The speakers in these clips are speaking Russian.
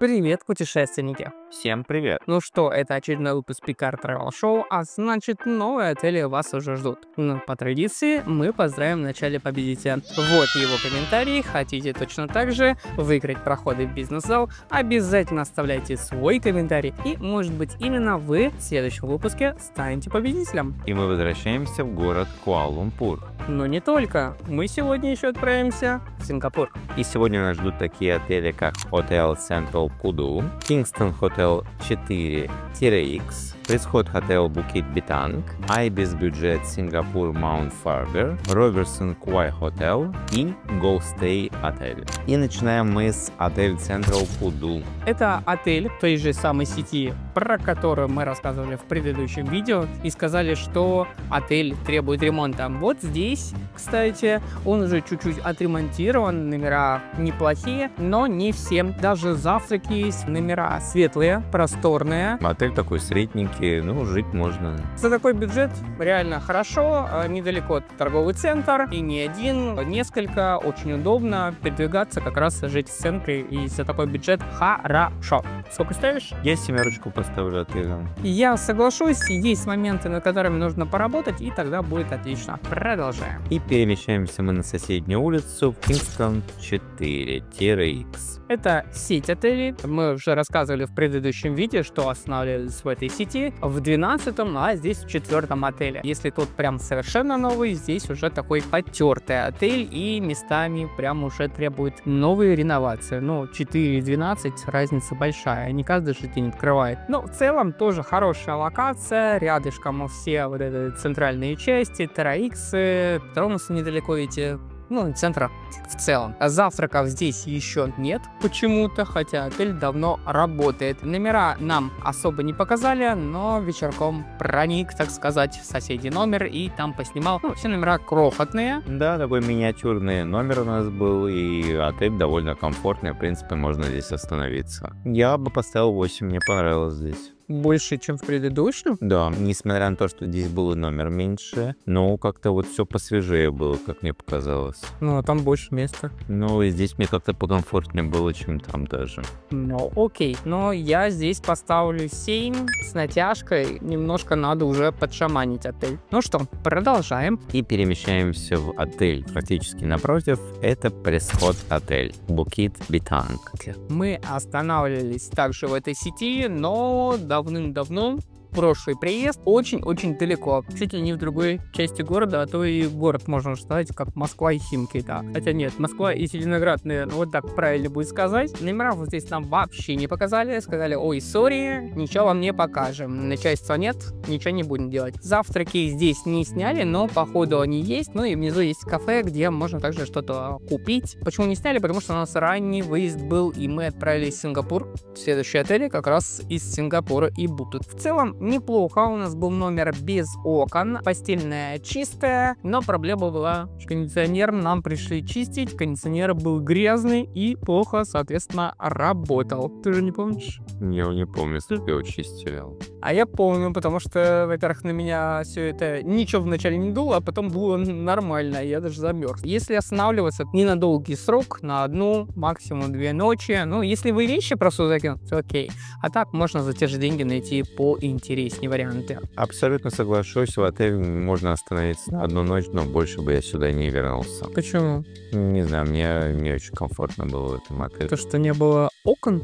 Привет, путешественники! Всем привет! Ну что, это очередной выпуск Picard Travel Show, а значит, новые отели вас уже ждут. Но по традиции мы поздравим в начале победителя. Вот его комментарий. Хотите точно так же выиграть проходы в бизнес-зал? Обязательно оставляйте свой комментарий, и может быть именно вы в следующем выпуске станете победителем. И мы возвращаемся в город Куала-Лумпур. Но не только. Мы сегодня еще отправимся в Сингапур. И сегодня нас ждут такие отели, как Hotel Central Kudu, Kingston Hotel 4-X, Prescott Hotel Bukit Bintang, Ibis Budget Singapore Mount Faber, Robertson Quay Hotel и Go Stay отель. И начинаем мы с отеля Central Kudu. Это отель той же самой сети, про которую мы рассказывали в предыдущем видео, и сказали, что отель требует ремонта. Вот здесь, кстати, он уже чуть-чуть отремонтирован, номера неплохие, но не всем. Даже завтраки есть, номера светлые, просторные. Отель такой средненький, ну, жить можно. За такой бюджет реально хорошо, недалеко торговый центр, и не один, несколько, очень удобно передвигаться, как раз жить в центре, и за такой бюджет хорошо. Сколько ставишь? Я 7 поставлю отелю. Я соглашусь, есть моменты, над которыми нужно поработать, и тогда будет отлично. Продолжаем. И перемещаемся мы на соседнюю улицу, в Kingston 4-X. Это сеть отелей. Мы уже рассказывали в предыдущем видео, что останавливались в этой сети в 12-м, а здесь в 4-м отеле. Если тут прям совершенно новый, здесь уже такой потертый отель, и местами прям уже требует новой реновации. Ну, 4-12, разница большая, не каждый же день открывает. Но в целом тоже хорошая локация, рядышком все вот эти центральные части, TRX, Тромос недалеко эти. Ну, центра в целом. А завтраков здесь еще нет почему-то, хотя отель давно работает. Номера нам особо не показали, но вечерком проник, так сказать, в соседний номер и там поснимал. Ну, все номера крохотные. Да, такой миниатюрный номер у нас был, и отель довольно комфортный, в принципе, можно здесь остановиться. Я бы поставил 8, мне понравилось здесь. Больше, чем в предыдущем? Да, несмотря на то, что здесь был номер меньше, но как-то вот все посвежее было, как мне показалось. Ну, а там больше места. Ну, и здесь мне как-то покомфортнее было, чем там даже. Ну, окей. Но я здесь поставлю 7 с натяжкой. Немножко надо уже подшаманить отель. Ну что, продолжаем. И перемещаемся в отель практически напротив. Это Prescott отель Bukit Bintang. Мы останавливались также в этой сети, но давным-давно, прошлый приезд, очень-очень далеко. Чуть ли не в другой части города, а то и город, можно сказать, как Москва и Химки, да. Хотя нет, Москва и Зеленоград, наверное, вот так правильно будет сказать. Номера вот здесь нам вообще не показали. Сказали, ой, сори, ничего вам не покажем. Начальства нет, ничего не будем делать. Завтраки здесь не сняли, но походу они есть. Ну и внизу есть кафе, где можно также что-то купить. Почему не сняли? Потому что у нас ранний выезд был, и мы отправились в Сингапур. Следующие отели как раз из Сингапура и будут. В целом, неплохо, у нас был номер без окон, постельная чистая, но проблема была, что кондиционер нам пришли чистить, кондиционер был грязный и плохо, соответственно, работал. Ты же не помнишь? Я не помню, сколько я его чистил. А я помню, потому что, во-первых, на меня все это ничего вначале не дуло, а потом было нормально, я даже замерз. Если останавливаться не на долгий срок, на 1, максимум 2 ночи, ну, если вы вещи просто закинут, то окей. А так можно за те же деньги найти поинтереснее варианты. Абсолютно соглашусь, в отеле можно остановиться на 1 ночь, но больше бы я сюда не вернулся. Почему? Не знаю, мне не очень комфортно было в этом отеле. То, что не было окон?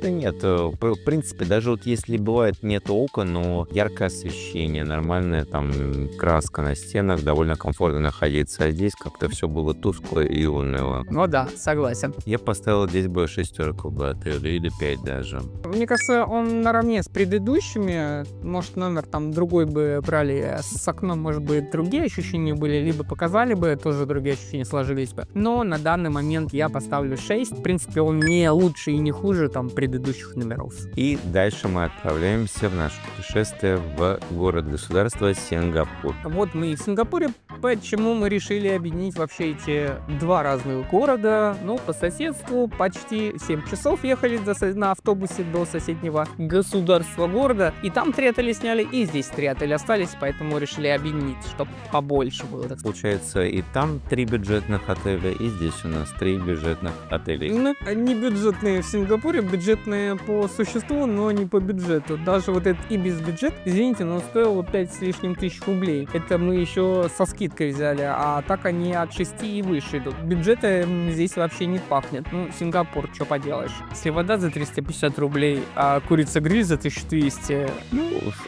Да нет, в принципе, даже вот если бывает нет окон, но яркое освещение, нормальная там краска на стенах, довольно комфортно находиться. А здесь как-то все было тускло и уныло. Ну да, согласен. Я поставил здесь бы 6 бы отеля, или 5 даже. Мне кажется, он наравне с предыдущими. Может, номер там другой бы брали с окном, может быть, другие ощущения были, либо показали бы, тоже другие ощущения сложились бы. Но на данный момент я поставлю 6. В принципе, он не лучше и не хуже там предыдущих номеров. И дальше мы отправляемся в наше путешествие в город-государство Сингапур. Вот мы и в Сингапуре. Почему мы решили объединить вообще эти 2 разных города? Ну, по соседству почти 7 часов ехали на автобусе до соседнего государства города. И там 3 отеля сняли, и здесь 3 отеля остались, поэтому решили объединить, чтобы побольше было. Получается, и там 3 бюджетных отеля, и здесь у нас 3 бюджетных отелей. Ну, они бюджетные Сингапуре бюджетные по существу, но не по бюджету. Даже вот этот Ibis бюджет, извините, но стоил 5 с лишним тысяч рублей. Это мы еще со скидкой взяли, а так они от 6 и выше идут. Бюджета здесь вообще не пахнет. Ну, Сингапур, что поделаешь. Если вода за 350 рублей, а курица-гриль за 1200. Ну,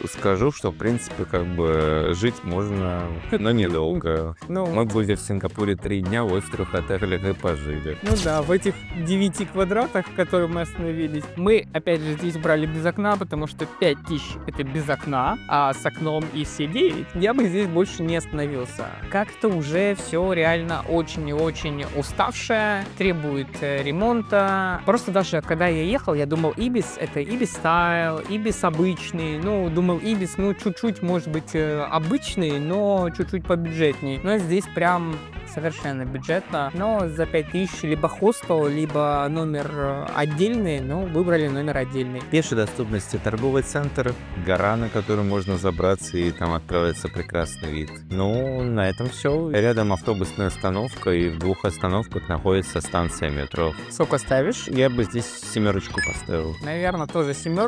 скажу, что в принципе как бы жить можно, но недолго. Ну, Мы были в Сингапуре 3 дня, в 3 отелях и пожили. ну да, в этих 9 квадратах, в которых мы остановились, мы, опять же, здесь брали без окна, потому что 5000 это без окна, а с окном и все 9 я бы здесь больше не остановился. Как-то уже все реально очень и очень уставшее, требует ремонта. Просто даже когда я ехал, я думал, Ibis это Ibis Style, Ibis обычный, ну, думал, Ibis, ну, чуть-чуть, может быть, обычный, но чуть-чуть побюджетнее. Но здесь прям совершенно бюджетно, но за 5000 либо хостел, либо номер отдельный, но выбрали номер отдельный. Пешей доступности торговый центр, гора, на которую можно забраться, и там открывается прекрасный вид. Ну, на этом все. Рядом автобусная остановка, и в 2 остановках находится станция метро. Сколько ставишь? Я бы здесь 7 поставил. Наверное, тоже 7.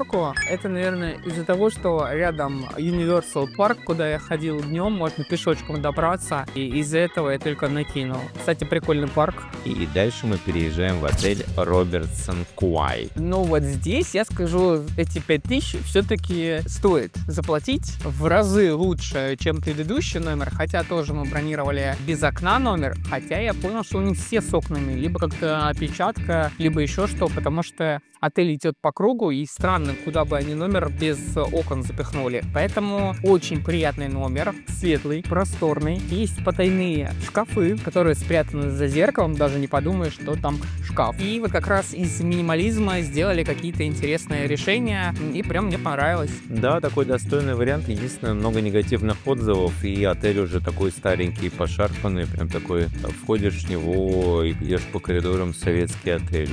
Это, наверное, из-за того, что рядом Universal Park, куда я ходил днем, можно пешочком добраться, и из-за этого я только накинул. Кстати, прикольный парк. И дальше мы переезжаем в отель Robertson Kauai. Но вот здесь, я скажу, эти 5000 все-таки стоит заплатить в разы лучше, чем предыдущий номер, хотя тоже мы бронировали без окна номер, хотя я понял, что у них все с окнами, либо как-то опечатка, либо еще что, потому что отель идет по кругу, и странно, куда бы они номер без окон запихнули. Поэтому очень приятный номер, светлый, просторный, есть потайные шкафы, которые спрятаны за зеркалом, даже не подумаешь, что там шкаф. И вот как раз из минимализма сделали какие-то интересные решения, и прям мне понравилось. Да, такой достойный вариант. Единственное, много негативных отзывов, и отель уже такой старенький, пошарпанный, прям такой, входишь в него и идешь по коридорам, советский отель.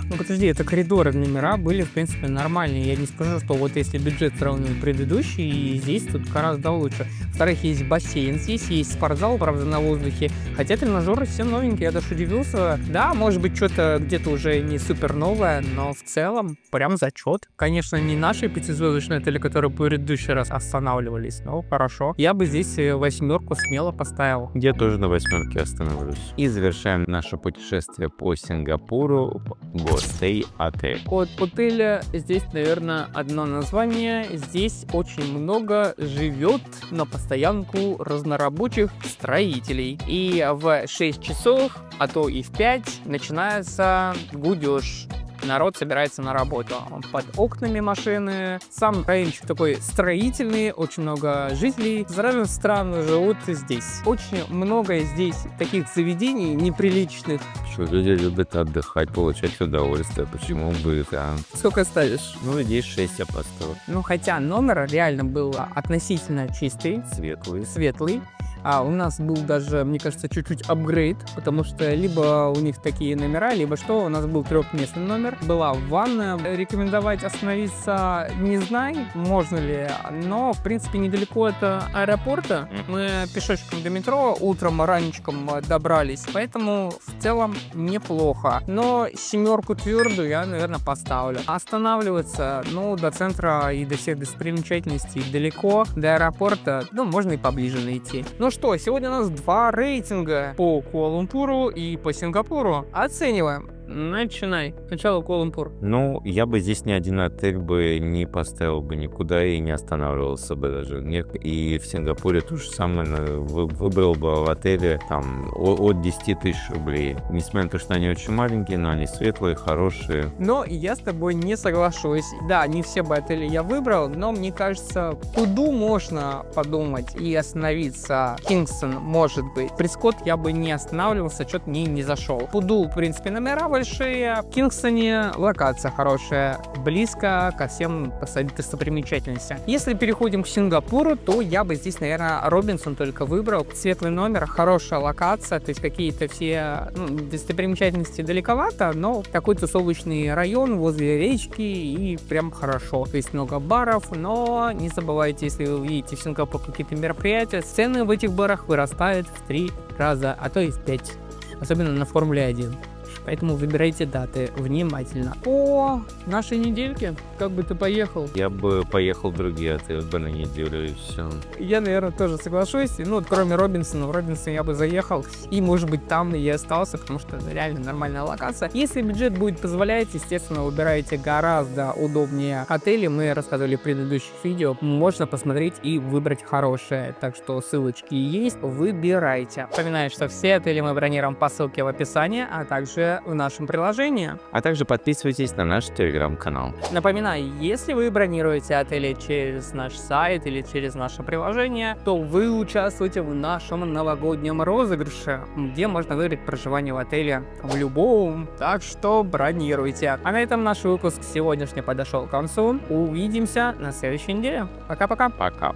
Ну подожди, это коридоры, номера были, в принципе, нормальные. Я не скажу, что вот если бюджет сравнивать предыдущий, и здесь тут гораздо лучше. Во-вторых, есть бассейн, здесь есть спортзал, правда, на воздухе. Хотя тренажеры все новенькие, я даже удивился. Да, может быть, что-то где-то уже не супер новое, но в целом прям зачет. Конечно, не наши 5-звездочные отели, которые в предыдущий раз останавливались, но хорошо. Я бы здесь 8 смело поставил. Я тоже на 8 остановлюсь. И завершаем наше путешествие по Сингапуру. Гостей отель. От отеля здесь, наверное, одно название. Здесь очень много живет на постоянку разнорабочих строителей. И в 6 часов, а то и в 5 начинается гудеж. Народ собирается на работу. Под окнами машины. Сам райончик такой строительный, очень много жителей из разных стран живут здесь. Очень много здесь таких заведений неприличных. Что люди любят отдыхать, получать удовольствие. Почему бы, да? Сколько ставишь? Ну, здесь 6 я поставил. Ну, хотя номер реально был относительно чистый. Светлый. А у нас был даже, мне кажется, чуть-чуть апгрейд, потому что либо у них такие номера, либо что, у нас был 3-местный номер, была ванная. Рекомендовать остановиться не знаю, можно ли, но, в принципе, недалеко от аэропорта. Мы пешочком до метро утром, ранечком добрались, поэтому в целом неплохо. Но 7 твердую я, наверное, поставлю. Останавливаться, ну, до центра и до всех достопримечательностей далеко, до аэропорта, ну, можно и поближе найти. Ну что, сегодня у нас 2 рейтинга по Куала-Лумпуру и по Сингапуру. Оцениваем. Начинай. Сначала Куала-Лумпур. Ну, я бы здесь ни один отель бы не поставил бы никуда и не останавливался бы даже. И в Сингапуре то же самое выбрал бы в отеле там от 10 тысяч рублей. Несмотря на то, что они очень маленькие, но они светлые, хорошие. Но я с тобой не соглашусь. Да, не все бы отели я выбрал, но мне кажется, Пуду можно подумать и остановиться. Кингстон, может быть. Прескотт я бы не останавливался, что-то мне не зашел. Пуду, в принципе, номера большие. В Кингстоне локация хорошая, близко ко всем достопримечательностям. Если переходим к Сингапуру, то я бы здесь, наверное, Робинсон только выбрал. Светлый номер, хорошая локация, то есть какие-то все достопримечательности далековато, но такой тусовочный район возле речки и прям хорошо. То есть много баров, но не забывайте, если вы видите в Сингапуре какие-то мероприятия, цены в этих барах вырастают в 3 раза, а то и в 5. Особенно на Формуле 1. Поэтому выбирайте даты внимательно. По нашей недельке, как бы ты поехал? Я бы поехал в другие отели бы на неделю и все. Я, наверное, тоже соглашусь. Ну, вот, кроме Робинсона, в Робинсон я бы заехал. И, может быть, там и остался, потому что это реально нормальная локация. Если бюджет будет позволять, естественно, выбираете гораздо удобнее отели. Мы рассказывали в предыдущих видео. Можно посмотреть и выбрать хорошее. Так что ссылочки есть. Выбирайте. Напоминаю, что все отели мы бронируем по ссылке в описании, а также в нашем приложении. А также подписывайтесь на наш телеграм-канал. Напоминаю, если вы бронируете отели через наш сайт или через наше приложение, то вы участвуете в нашем новогоднем розыгрыше, где можно выиграть проживание в отеле в любом. Так что бронируйте. А на этом наш выпуск сегодняшний подошел к концу. Увидимся на следующей неделе. Пока-пока. Пока.